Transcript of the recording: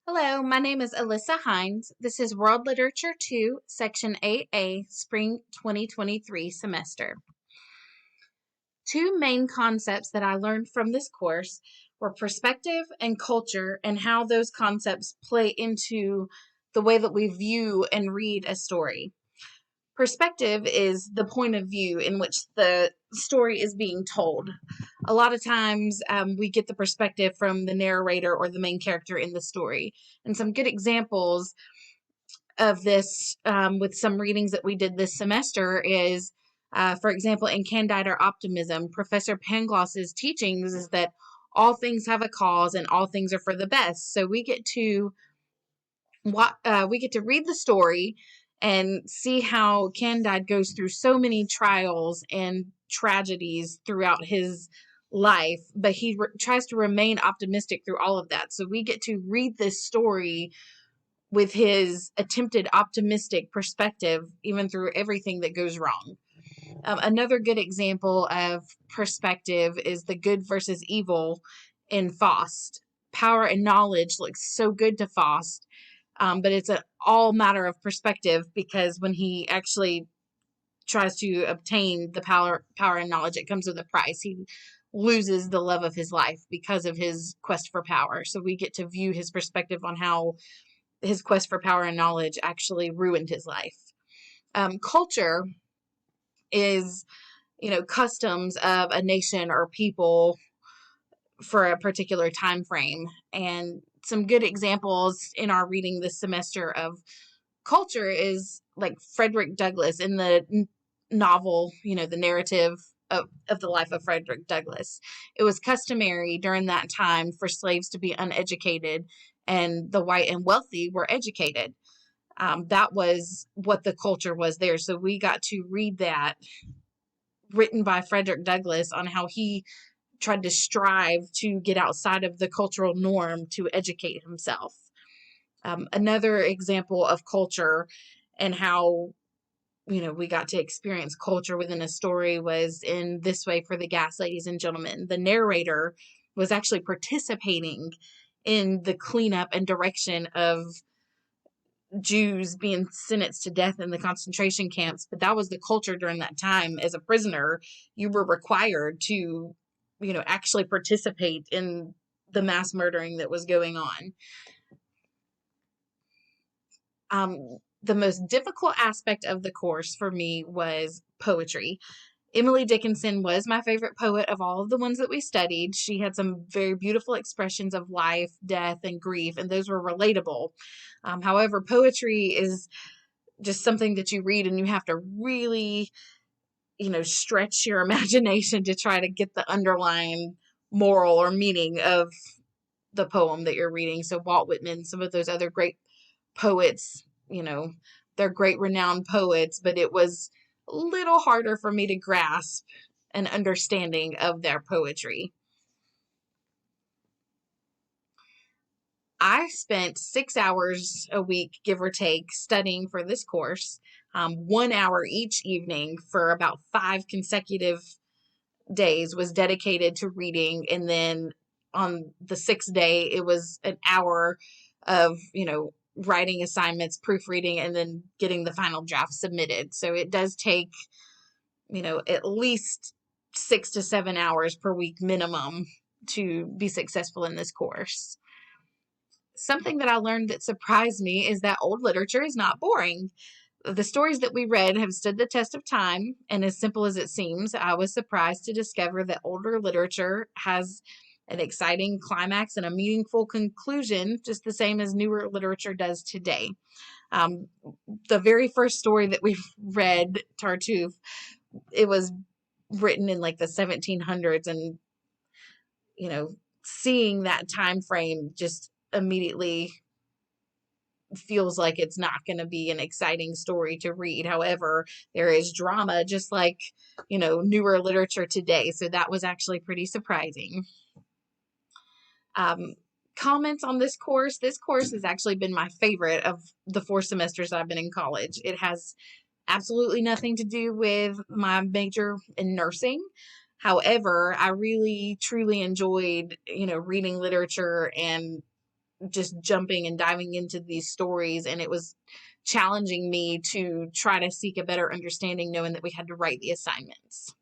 Hello, my name is Alyssa Hines. This is World Literature 2, Section 8A, Spring 2023 semester. Two main concepts that I learned from this course were perspective and culture, and how those concepts play into the way that we view and read a story. Perspective is the point of view in which the story is being told. A lot of times we get the perspective from the narrator or the main character in the story. And some good examples of this with some readings that we did this semester is, for example, in Candide or Optimism, Professor Pangloss's teachings is that all things have a cause and all things are for the best. So we get to read the story and see how Candide goes through so many trials and tragedies throughout his life, but he tries to remain optimistic through all of that. So we get to read this story with his attempted optimistic perspective, even through everything that goes wrong. Another good example of perspective is the good versus evil in Faust. Power and knowledge looks so good to Faust, but it's an all matter of perspective, because when he actually tries to obtain the power and knowledge, it comes with a price. He loses the love of his life because of his quest for power. So we get to view his perspective on how his quest for power and knowledge actually ruined his life. Culture is, customs of a nation or people for a particular time frame. And some good examples in our reading this semester of culture is like Frederick Douglass in the novel, the narrative of the life of Frederick Douglass. It was customary during that time for slaves to be uneducated, and the white and wealthy were educated. That was what the culture was there. So we got to read that, written by Frederick Douglass, on how he tried to strive to get outside of the cultural norm to educate himself. Another example of culture and how, we got to experience culture within a story was in This Way for the Gas, Ladies and Gentlemen. The narrator was actually participating in the cleanup and direction of Jews being sentenced to death in the concentration camps, but that was the culture during that time. As a prisoner, you were required to, actually participate in the mass murdering that was going on. The most difficult aspect of the course for me was poetry. Emily Dickinson was my favorite poet of all of the ones that we studied. She had some very beautiful expressions of life, death, and grief, and those were relatable. However, poetry is just something that you read and you have to really, stretch your imagination to try to get the underlying moral or meaning of the poem that you're reading. So Walt Whitman, some of those other great poets, they're great renowned poets, but it was a little harder for me to grasp an understanding of their poetry. I spent 6 hours a week, give or take, studying for this course, 1 hour each evening for about 5 consecutive days was dedicated to reading. And then on the sixth day, it was an hour of, writing assignments, proofreading, and then getting the final draft submitted. So it does take, at least 6 to 7 hours per week minimum to be successful in this course. Something that I learned that surprised me is that old literature is not boring. The stories that we read have stood the test of time, and as simple as it seems, I was surprised to discover that older literature has an exciting climax and a meaningful conclusion, just the same as newer literature does today. The very first story that we read, Tartuffe, it was written in like the 1700s, and seeing that time frame just immediately feels like it's not going to be an exciting story to read. However, there is drama, just like, newer literature today. So that was actually pretty surprising. Comments on this course. This course has actually been my favorite of the 4 semesters I've been in college. It has absolutely nothing to do with my major in nursing. However, I really, truly enjoyed, reading literature and just jumping and diving into these stories, and it was challenging me to try to seek a better understanding knowing that we had to write the assignments.